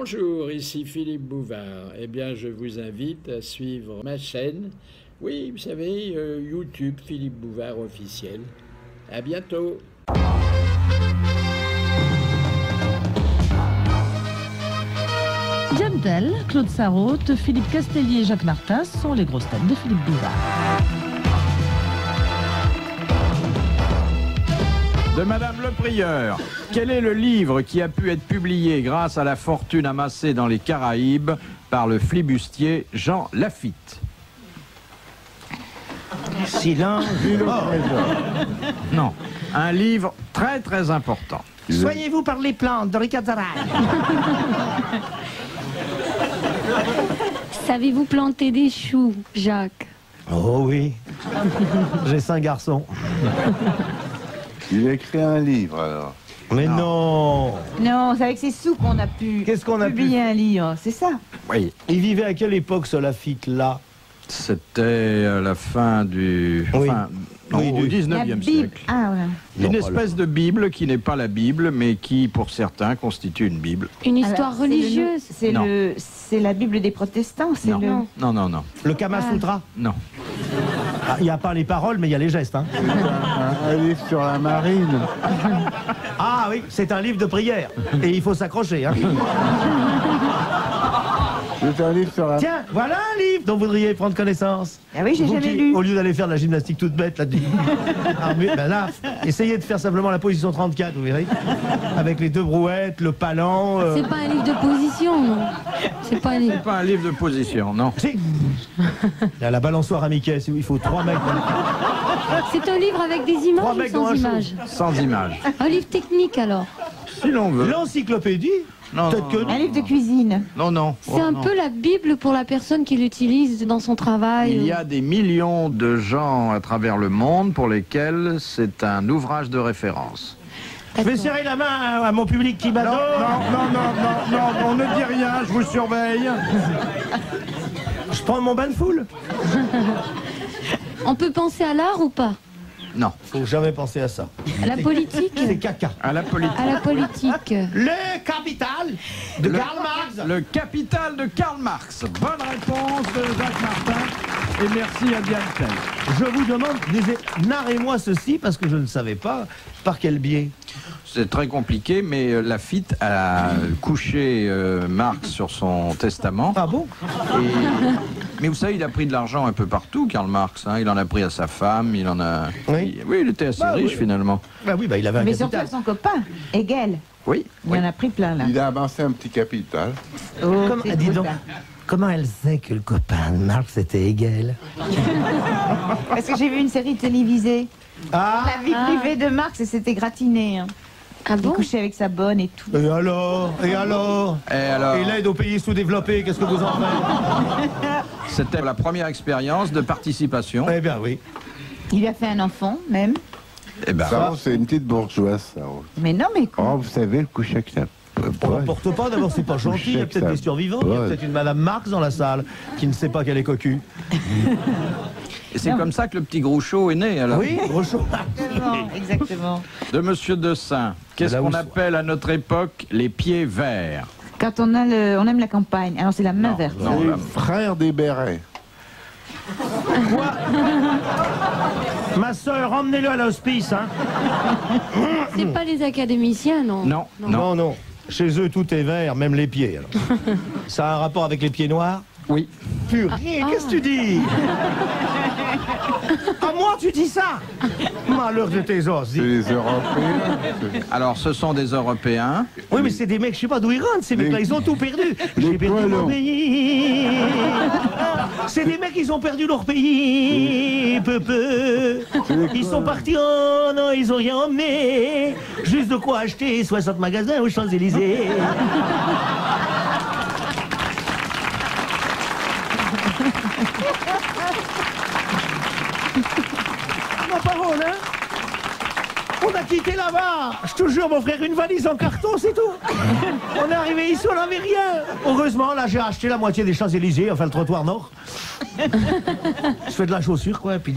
Bonjour, ici Philippe Bouvard. Eh bien, je vous invite à suivre ma chaîne. Oui, vous savez, YouTube Philippe Bouvard officiel. À bientôt. Diane Tell, Claude Sarraute, Philippe Castelli et Jacques Martin sont les grosses têtes de Philippe Bouvard. De Madame Le Prieur, quel est le livre qui a pu être publié grâce à la fortune amassée dans les Caraïbes par le flibustier Jean Lafitte? Silence du trésor. Non, un livre très très important. Soignez-vous par les plantes de Ricard Zaraï. Savez-vous planter des choux, Jacques? Oh oui. J'ai 5 garçons. Il a écrit un livre alors. Mais non. Non, c'est avec ses sous qu'on a pu Qu'est-ce qu'on a publier un livre, c'est ça. Oui, Il vivait à quelle époque, ce Lafitte, là? c'était à la fin du... Oui. Enfin, non, Oui, au du- 19e siècle. Ah, voilà. Non, Une pas espèce de Bible qui n'est pas la Bible, mais qui, pour certains, constitue une Bible. Une histoire Alors, religieuse? Non. C'est la Bible des protestants, c'est Non. le... Non, non, non, Le Kama Sutra. non. Il n'y a pas les paroles, mais il y a les gestes. Hein. Un livre sur la marine. Ah oui, c'est un livre de prière. Et il faut s'accrocher. Hein. C'est un livre sur la Tiens, voilà un livre dont vous voudriez prendre connaissance. Ah oui, j'ai Vous jamais qui, lu. au lieu d'aller faire de la gymnastique toute bête, là, ben là, essayez de faire simplement la position 34, vous verrez. Avec les 2 brouettes, le palan. C'est pas un livre de position, non? C'est pas un livre. Pas un livre de position, non. Si. Il y a la balançoire à Mickey, il faut 3 mecs. C'est un livre avec des 3 images mecs ou dans sans un show. images? Sans image. Un livre technique, alors? Si l'on veut. L'encyclopédie. Non, Peut-être non, que. Un livre de cuisine. non, non. C'est un peu la Bible pour la personne qui l'utilise dans son travail. Il y a des millions de gens à travers le monde pour lesquels c'est un ouvrage de référence. Je vais serrer la main à mon public qui m'adore. non, on ne dit rien, je vous surveille. Je prends mon bain de foule. On peut penser à l'art ou pas? Non, Faut jamais penser à ça. À la politique? C'est caca. à la politique. À la politique. Le capital de Karl Marx. Le Capital de Karl Marx. Bonne réponse de Jacques Martin. Et merci à Diane Tell. Je vous demande, narrez-moi ceci parce que je ne savais pas par quel biais. C'est très compliqué, mais Lafitte a couché Marx sur son testament. Ah bon? Mais vous savez, il a pris de l'argent un peu partout, Karl Marx. Hein. Il en a pris à sa femme, il en a... Oui. Oui, il était assez Bah, riche oui. finalement. Bah oui, bah il avait un Mais surtout capital. avec son copain, Hegel. Oui. Il en a pris plein, là. Il a amassé un petit capital. Oh, Comment, c'est dis beau, donc, ça. comment elle sait que le copain de Marx était Hegel? Parce que j'ai vu une série télévisée. Ah. La vie privée de Marx, et c'était gratiné. Hein. Ah Il bon? couchait avec sa bonne et tout. Et alors? Et alors? Et alors, Et l'aide aux pays sous-développés, qu'est-ce que vous en faites? c'était la première expérience de participation. Eh bien oui. Il lui a fait un enfant, même. Eh ben, Ça, c'est une petite bourgeoise, ça. Mais non, mais quoi? Oh, vous savez, le coucher avec la... On n'emporte pas, d'abord c'est pas gentil, il y a peut-être des survivants, il y a peut-être une Madame Marx dans la salle qui ne sait pas qu'elle est cocu. et c'est comme ça que le petit Groucho est né, alors. Oui, Rochaud. Exactement, exactement. De Monsieur Dessin. Qu'est-ce Là où qu'on je- appelle à notre époque les pieds verts? Quand on aime la campagne, alors c'est la main Non, verte. non. Les là- frères des Bérets. Ma sœur, emmenez-le à l'hospice, hein. C'est pas les académiciens, non? Non, non. Non, non. Chez eux, tout est vert, même les pieds. Alors. Ça a un rapport avec les pieds noirs? Oui. Purée, qu'est-ce que tu dis? À moi, tu dis ça? Malheur de tes os. C'est les Européens. Alors, ce sont des Européens. Oui, mais c'est des mecs, je sais pas d'où ils rentrent, ces mecs-là, ils ont tout perdu. J'ai perdu mon poilons. pays. C'est des mecs, ils ont perdu leur pays. Peu, peu. Ils sont partis, oh non, ils ont rien emmené. Juste de quoi acheter 60 magasins aux Champs-Élysées. Ma parole, hein? On a quitté là-bas. Je te jure, mon frère, une valise en carton, c'est tout. On est arrivé ici, on n'avait rien. Heureusement, là, j'ai acheté la moitié des Champs-Élysées, enfin le trottoir nord. Je fais de la chaussure, quoi, et puis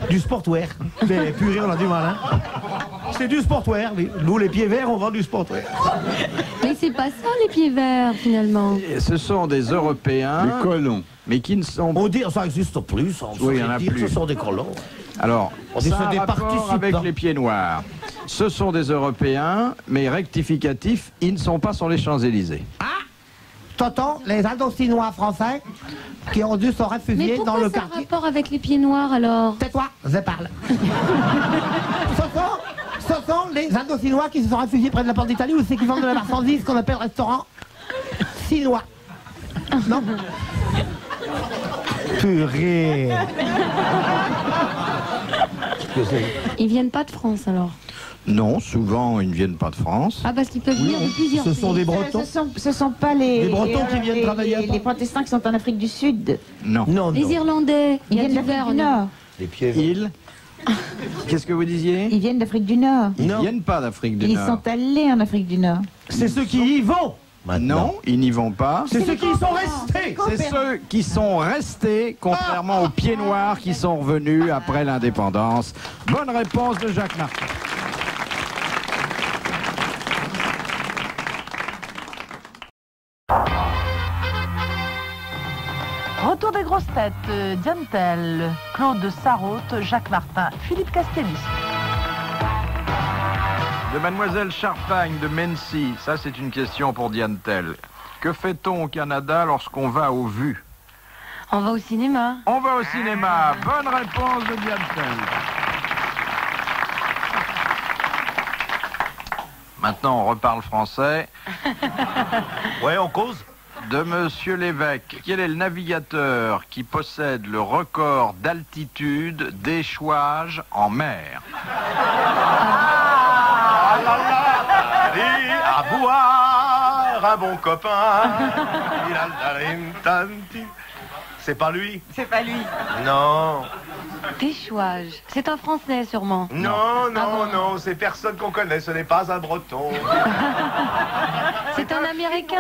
du sportwear. Mais purée, on a du mal, hein. C'est du sportwear, oui. Nous, les pieds verts, on vend du sportwear. Mais c'est pas ça les pieds verts finalement. Et ce sont des Européens, Les colons. mais qui ne sont pas... On dit, ça existe plus, on Oui, il y en a dire plus. ce sont des colons. Alors, On dit ça c'est a des rapport participants. avec les pieds noirs. Ce sont des Européens, mais rectificatifs, ils ne sont pas sur les Champs-Élysées. Tonton, les Indocinois français qui ont dû se Mais réfugier dans pourquoi le ça a quartier. rapport avec les pieds noirs alors? Tais-toi, je parle. Ce sont les Indocinois qui se sont réfugiés près de la porte d'Italie où c'est qui vendent de la marchandise qu'on appelle restaurant chinois. Non. Purée. Ils viennent pas de France alors? Non, souvent, ils ne viennent pas de France. Ah, parce qu'ils peuvent venir de plusieurs Ce sont pays. des Bretons. Ce sont pas les... Les Bretons qui viennent travailler à les Paris. protestants qui sont en Afrique du Sud. Non. Non, Les non. Irlandais, il y a Ils viennent du verre d'Afrique du en Nord. Les pieds. Ils Qu'est-ce que vous disiez? Ils viennent d'Afrique du Nord. Ils ne Non. viennent pas d'Afrique du Ils Nord. sont allés en Afrique du Nord. C'est ceux qui y vont. Non, ils n'y vont pas. C'est ceux qui y sont restés. C'est ceux qui sont restés, contrairement aux pieds noirs qui sont revenus après l'indépendance. Bonne réponse de Jacques Martin. Retour des grosses têtes, Diane Tell, Claude Sarraute, Jacques Martin, Philippe Castelli. De Mademoiselle Charpagne de Mency, ça c'est une question pour Diane Tell. Que fait-on au Canada lorsqu'on va aux vues? On va au cinéma. On va au cinéma. Bonne réponse de Diane Tell. Maintenant, on reparle français. Ouais, on cause. De Monsieur Lévesque. Quel est le navigateur qui possède le record d'altitude d'échouage en mer? Et à boire, un bon copain. C'est pas lui? C'est pas lui. Non. D'échouage. C'est un Français sûrement. Non, non, Ah bon. non, c'est personne qu'on connaît, ce n'est pas un breton. C'est un Américain.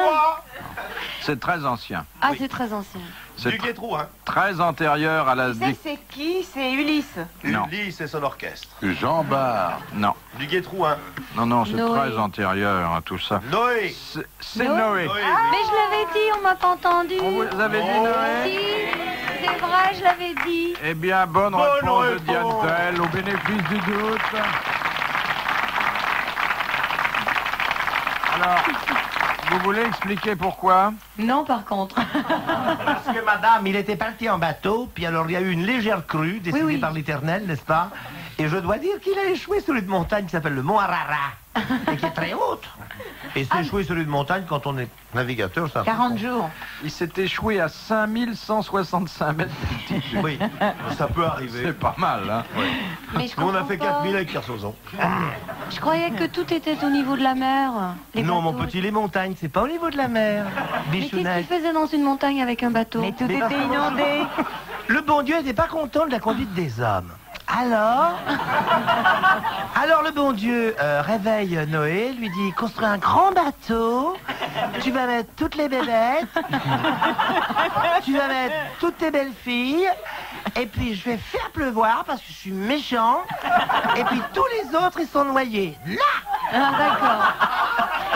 C'est très ancien. Ah, c'est très ancien. C'est Du Guétrou, hein. très antérieur à la... Tu sais, c'est qui? C'est Ulysse. Non. Ulysse et son orchestre. Jean Bart. Non, Du Guétrou, hein. non, c'est Noé. très antérieur à tout ça. Noé. C'est Noé. Noé. Noé. Mais je l'avais dit, on m'a pas entendu. Vous avez dit Oh. Noé? Si, c'est vrai, je l'avais dit. Eh bien, bonne Bonne réponse de réponse. Diane Tell, au bénéfice du doute. Alors, vous voulez expliquer pourquoi? Non, par contre. Parce que madame, il était parti en bateau, puis alors il y a eu une légère crue décidée Oui, oui. par l'Éternel, n'est-ce pas? Et je dois dire qu'il a échoué sur une montagne qui s'appelle le Mont Arara, et qui est très haute. Et c'est échoué sur une montagne quand on est navigateur, ça. 40 jours. Il s'est échoué à 5165 mètres d'altitude. Oui, ça peut arriver. C'est pas mal, hein? Mais je Nous, on a comprends fait pas. 4000 avec Kersozon. Je croyais que tout était au niveau de la mer. Les Non, mon bateaux. petit, les montagnes, c'est pas au niveau de la mer. Mais qu'est-ce Bichounette. qu'il faisait dans une montagne avec un bateau? Mais tout Mais était parce que inondé. Le bon Dieu n'était pas content de la conduite des hommes. Alors le bon Dieu réveille Noé, lui dit construis un grand bateau, tu vas mettre toutes les bébêtes, tu vas mettre toutes tes belles filles, et puis je vais faire pleuvoir parce que je suis méchant, et puis tous les autres ils sont noyés. Là, Ah, d'accord.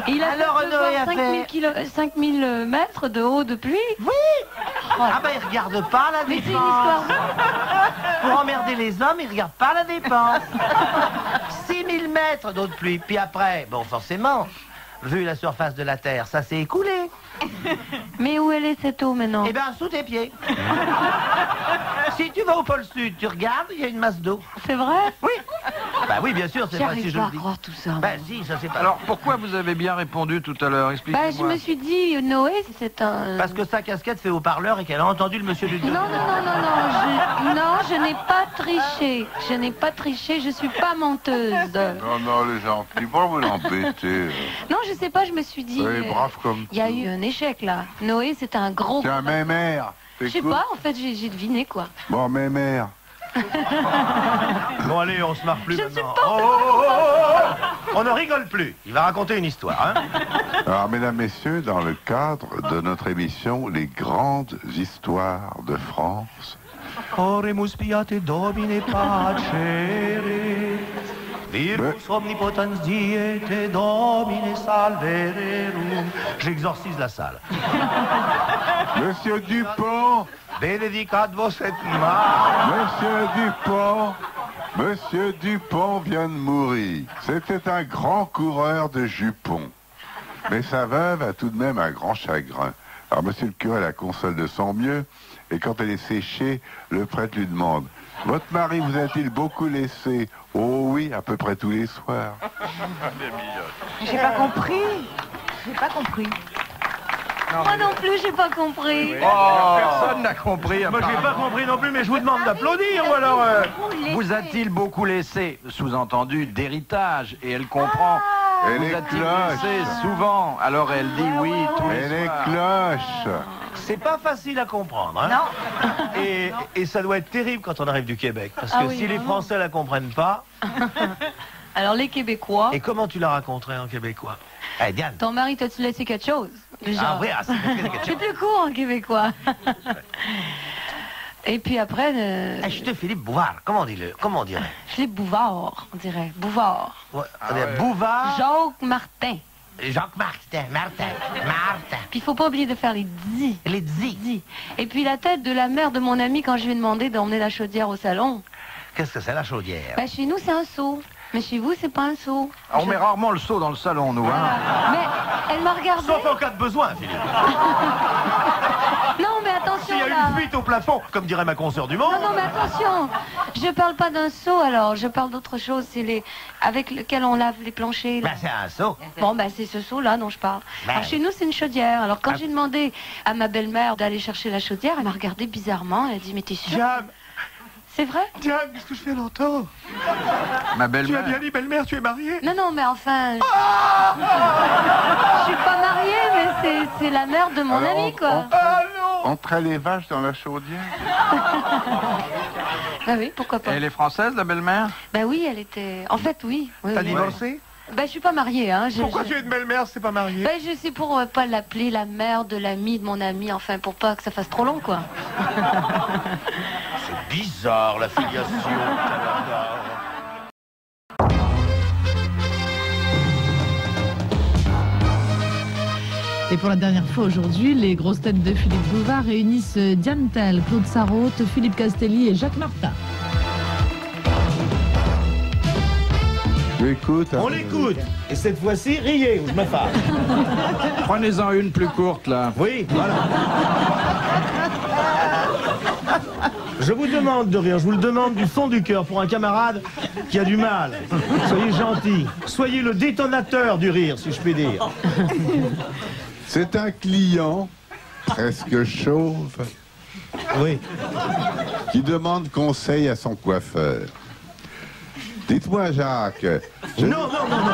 Il a Alors, fait Noé a 5000 mètres de haut de pluie. oui. Ah ben il regarde pas la Mais c'est une défense. histoire. Pour emmerder les hommes, ils regardent pas la dépense. 6000 mètres d'eau de pluie. Puis après, bon, forcément, vu la surface de la Terre, ça s'est écoulé. Mais où elle est cette eau maintenant? Eh bien, sous tes pieds. Si tu vas au pôle Sud, tu regardes, il y a une masse d'eau. C'est vrai? Oui. Bah oui, bien sûr, c'est vrai si J'arrive je pas le à dis. croire tout ça. Ben si, ça c'est pas... Alors, pourquoi vous avez bien répondu tout à l'heure? Bah, Expliquez-moi. je me suis dit, Noé, c'est un... Parce que sa casquette fait haut-parleur et qu'elle a entendu le monsieur du... Non, je n'ai pas triché. Je n'ai pas triché, je suis pas menteuse. Non, non, les gens, pourquoi vous l'embêtez? Non, je sais pas, je me suis dit... Oui, brave comme Il y a tout. eu un échec, là. Noé, c'était un gros... C'est un mémère. Je sais pas, en fait, j'ai deviné, quoi. Bon, mémère. Bon allez, on se marre plus Je ne suis maintenant. pas Oh, oh, oh, oh, oh. On ne rigole plus. Il va raconter une histoire, hein. Alors, mesdames, messieurs, dans le cadre de notre émission Les grandes histoires de France, Oremus piate domine pacere, Virus omnipotens diete domine salvererum. J'exorcise la salle. Monsieur Dupont, Benedicat vos et ma. Monsieur Dupont vient de mourir. C'était un grand coureur de jupons. Mais sa veuve a tout de même un grand chagrin. Alors monsieur le curé la console de son mieux, et quand elle est séchée, le prêtre lui demande « Votre mari vous a-t-il beaucoup laissé ?»« Oh oui, à peu près tous les soirs. » J'ai pas compris. J'ai pas compris. Moi non plus, j'ai pas compris. Personne n'a compris. Moi, j'ai pas compris non plus, mais je vous demande d'applaudir, ou alors... Vous a-t-il beaucoup laissé, sous-entendu, d'héritage? Et elle comprend. Et Vous les a-t-il cloches. laissé souvent? Alors elle dit oui tous Et les les soirs. cloches. C'est pas facile à comprendre. Hein? Non. Et ça doit être terrible quand on arrive du Québec. Parce que Ah oui, si les vraiment. Français la comprennent pas... Alors les Québécois, Et comment tu la raconterais en québécois? Eh, Diane. ton mari t'a-tu laissé quelque chose? Ah oui, c'est quelque C'est chose. plus court en québécois. Et puis après, Eh, je te Philippe Bouvard, comment on dirait? Philippe Bouvard, on dirait. Bouvard. Ouais, on dirait Bouvard. Jacques Martin. Jacques Martin. Puis il faut pas oublier de faire les dits. Les dits. Dits. Et puis la tête de la mère de mon ami quand je lui ai demandé d'emmener la chaudière au salon. Qu'est-ce que c'est la chaudière? Bah, chez nous, c'est un seau. Mais chez vous, c'est pas un seau. On met rarement le seau dans le salon, nous. Hein. Mais elle m'a regardé. Sauf en cas de besoin, Philippe. Non, mais attention S'il y a là. une fuite au plafond, comme dirait ma consoeur du monde. Non, mais attention. Je parle pas d'un seau alors. Je parle d'autre chose. C'est les avec lequel on lave les planchers. Là. Ben, c'est un seau. Bon, ben c'est ce seau-là dont je parle. Ben, Alors, chez nous, c'est une chaudière. Alors quand j'ai demandé à ma belle-mère d'aller chercher la chaudière, elle m'a regardé bizarrement. Elle a dit, mais t'es sûre? Diane, C'est vrai? Diane, qu'est-ce que je fais longtemps? Ma Tu as belle-mère. bien dit, belle-mère, tu es mariée? Non, non, mais enfin... Je suis pas mariée, mais c'est la mère de mon Alors, ami, quoi. On traite les vaches dans la chaudière. Ah oui, pourquoi pas? Elle est française, la belle-mère? Ben oui, elle était... En fait, oui. Oui, T'as oui. divorcé? Ben, je suis pas mariée, hein. Pourquoi tu es une belle-mère, c'est pas mariée? Ben, je sais pour pas l'appeler la mère de l'ami de mon ami, enfin, pour pas que ça fasse trop long, quoi. C'est bizarre, la filiation. Et pour la dernière fois aujourd'hui, les grosses têtes de Philippe Bouvard réunissent Diane Tell, Claude Sarraute, Philippe Castelli et Jacques Martin. J'écoute. On l'écoute. Et cette fois-ci, riez, ou je me fâche. Prenez-en une plus courte, là. Oui, voilà. Je vous demande de rire, je vous le demande du fond du cœur pour un camarade qui a du mal. Soyez gentil. Soyez le détonateur du rire, si je puis dire. C'est un client, presque chauve, Oui. qui demande conseil à son coiffeur. Dites-moi, Jacques, Non, non, non, non, non.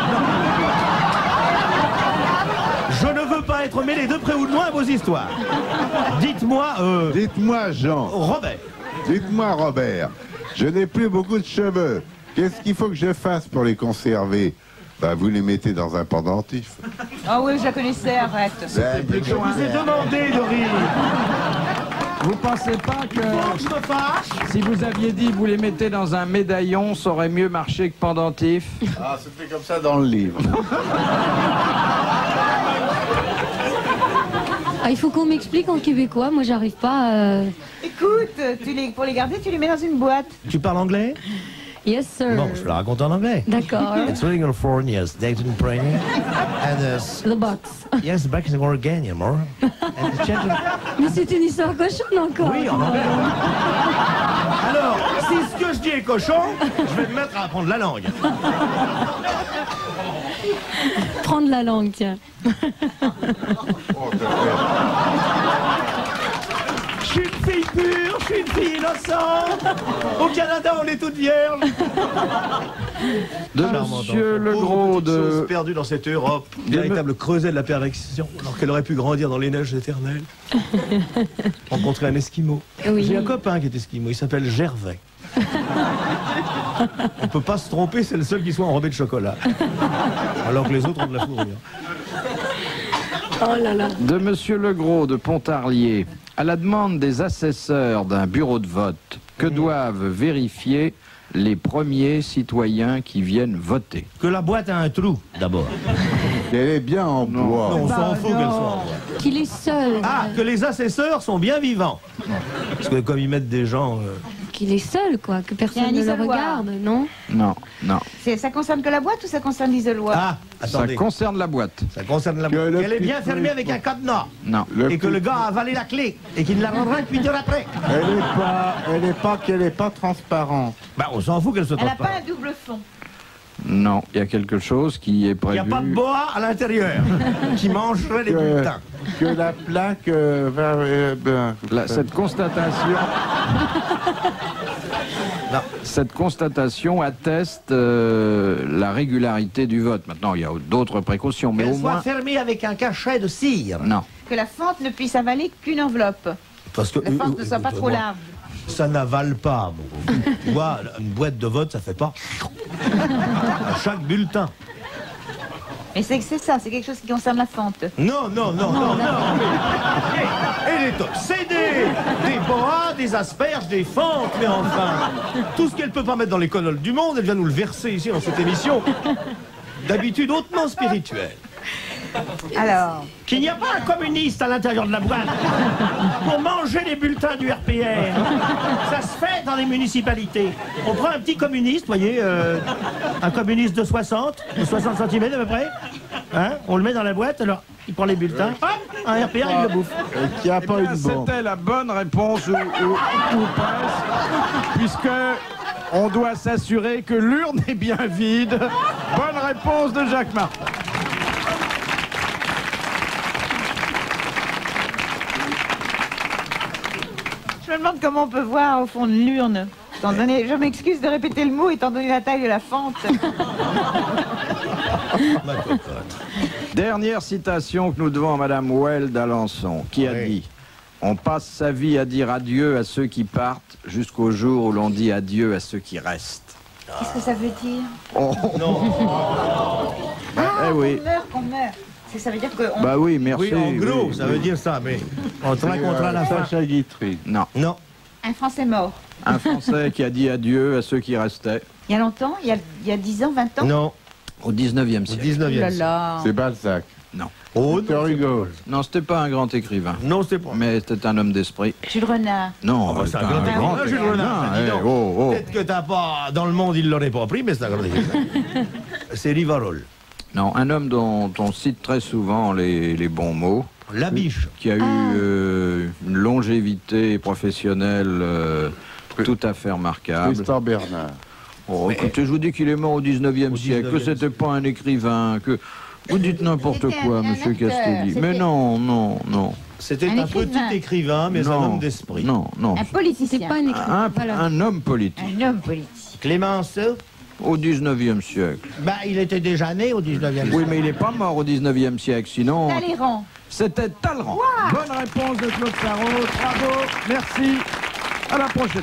Je ne veux pas être mêlé de près ou de loin à vos histoires. Dites-moi, dites-moi, Jean, Robert. dites-moi, Robert, je n'ai plus beaucoup de cheveux. Qu'est-ce qu'il faut que je fasse pour les conserver? Ben, vous les mettez dans un pendentif. Ah oui, je la connaissais, arrête. Ben, Je vous ai demandé de rire. Vous pensez pas que Faut que je me fâche. si vous aviez dit vous les mettez dans un médaillon, ça aurait mieux marché que pendentif? Ah, c'était comme ça dans le livre. Ah, il faut qu'on m'explique en québécois. Moi, j'arrive pas à... Écoute, pour les garder, tu les mets dans une boîte. Tu parles anglais? Yes, sir. Bon, je te la raconte en anglais. D'accord. It's legal for yes, Dayton Prairie. And The box. yes, back in Oregon, more. And the gentleman. Mais c'est une histoire cochonne encore. Oui, en anglais. Alors, si ce que je dis est cochon, je vais me mettre à apprendre la langue. Prendre la langue, tiens. Je suis une fille pure, je suis une fille innocente. Au Canada, on est toutes vierges. De Monsieur Legros de... perdu dans cette Europe, véritable creuset de la perfection, alors qu'elle aurait pu grandir dans les neiges éternelles. Rencontrer un Esquimau. Oui. J'ai un copain qui est Esquimau, il s'appelle Gervais. On peut pas se tromper, c'est le seul qui soit enrobé de chocolat. Alors que les autres ont de la fourrure. Oh là là. De Monsieur Legros de Pontarlier, à la demande des assesseurs d'un bureau de vote que doivent vérifier les premiers citoyens qui viennent voter? Que la boîte a un trou, d'abord. Qu'elle est bien en bois. Non, on s'en fout qu'elle soit en bois. Qu'il est seul. Ah, que les assesseurs sont bien vivants. Parce que comme ils mettent des gens... Qu'il est seul, quoi. Que personne ne le regarde, non? Non, non. Ça concerne que la boîte ou ça concerne l'isoloir? Ah, attendez. Ça concerne la boîte. Ça concerne la boîte. Elle est bien fermée avec un cadenas. Non. Et que le gars a avalé la clé. Et qu'il ne la rendra qu'une heure après. qu'elle est pas transparente. Bah, on s'en fout qu'elle soit Elle n'a transparente. pas un double fond. Non, il y a quelque chose qui est Il prévu. n'y a pas de boa à l'intérieur qui mangerait les bulletins. Que la plaque va... Cette constatation... Non. Cette constatation atteste la régularité du vote. Maintenant, il y a d'autres précautions, mais Qu'elle au soit moins... fermée avec un cachet de cire. Non. Que la fente ne puisse avaler qu'une enveloppe. Parce que, La fente ne soit pas trop large. Ça n'avale pas. Bon. Tu vois, une boîte de vote, ça fait pas... à chaque bulletin. Mais c'est ça, c'est quelque chose qui concerne la fente. Non, non, non, non, non. Elle est obsédée. Des boas, des asperges, des fentes, mais enfin. Tout ce qu'elle peut pas mettre dans les colonnes du monde, elle vient nous le verser ici dans cette émission. D'habitude hautement spirituelle. Alors, Qu'il n'y a pas un communiste à l'intérieur de la boîte pour manger les bulletins du RPR. Ça se fait dans les municipalités. On prend un petit communiste, vous voyez, un communiste de 60 cm à peu près. Hein, on le met dans la boîte, alors il prend les bulletins, hop, un RPR, il le bouffe. Et qu'il n'y a pas une bombe. C'était la bonne réponse ou presque, puisque on doit s'assurer que l'urne est bien vide. Bonne réponse de Jacques Martin. je me demande comment on peut voir au fond de l'urne. Je m'excuse de répéter le mot étant donné la taille de la fente. Dernière citation que nous devons à Madame Well d'Alençon, qui a dit « On passe sa vie à dire adieu à ceux qui partent jusqu'au jour où l'on dit adieu à ceux qui restent. » Qu'est-ce que ça veut dire? Oh non. Eh oui. Qu'on meurt. Ça veut dire que... Bah oui, merci. Oui, en gros, oui, ça oui. veut dire ça, mais on racontera la fin. Sacha Guitry. Non. Non. Un Français mort. Un Français qui a dit adieu à ceux qui restaient Il y a longtemps? Il y a 10 ans, 20 ans? Non. au 19e Au siècle. 19e Oh là siècle. là. C'est Balzac. Non. Oh, Victor Hugo. Non, c'était pas un grand écrivain. non, c'est pas. Mais c'était un homme d'esprit. Jules Renard. Non, bah, c'est un c'était grand écrivain, grand Jules Renard, écrivain. dis donc. Eh, oh, oh. Peut-être que t'as pas... Dans le monde, il l'aurait pas pris, mais c'est un grand écrivain. C'est Rivarol. Non, un homme dont on cite très souvent les bons mots, Labiche. qui a eu une longévité professionnelle tout à fait remarquable. Tristan Bernard. Oh, écoutez, je vous dis qu'il est mort au 19e siècle, que 19e c'était pas un écrivain, que... Vous dites n'importe C'était quoi, un monsieur acteur, Castelli. c'était- Mais non, non, non. C'était Un un écrivain. petit écrivain, mais un non, homme d'esprit. Non, non. Un politicien. C'est pas un écrivain. Voilà. Un homme politique, Un homme politique. Clémenceau. au 19e siècle. Bah, il était déjà né au 19e siècle. Oui, mais il n'est pas mort au 19e siècle, sinon... Talleyrand. C'était Talleyrand. Bonne réponse de Claude Sarraute. Bravo, merci. À la prochaine.